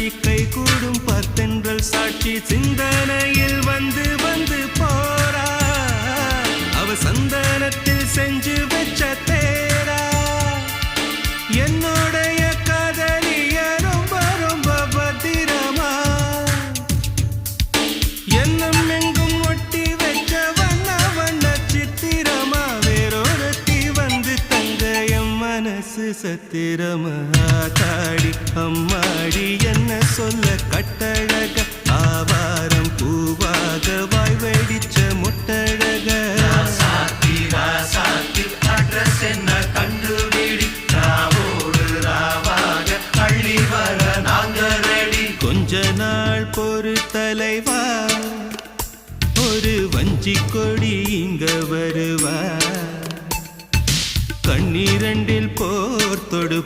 காட்சி கை கூடும் பார்த்தென்றல் சாட்சி சிந்தனையில் வந்து வந்து போறா அவ சந்தனத்தில் செஞ்சு வச்ச தேரா என்னுடைய காதலிய ரொம்ப ரொம்ப பத்திரமா என்னும் எங்கும் ஒட்டி வச்ச வண்ண வண்ண சித்திரமா வேறொருத்தி வந்து தங்க என் மனசு சத்திரமா தாடி அம்மாடி என்ன சொல்ல கட்டழக ஆவாரம் பூவாக வாய் வெடிச்ச முட்டழக அட்ரஸ் என்ன கண்டுபிடி ராவோடு ராவாக அள்ளி வர நாங்க ரெடி கொஞ்ச நாள் பொறு தலைவா ஒரு வஞ்சி கொடி இங்க வருவா கண்ணீரண்டில் போர் தொடுப்பா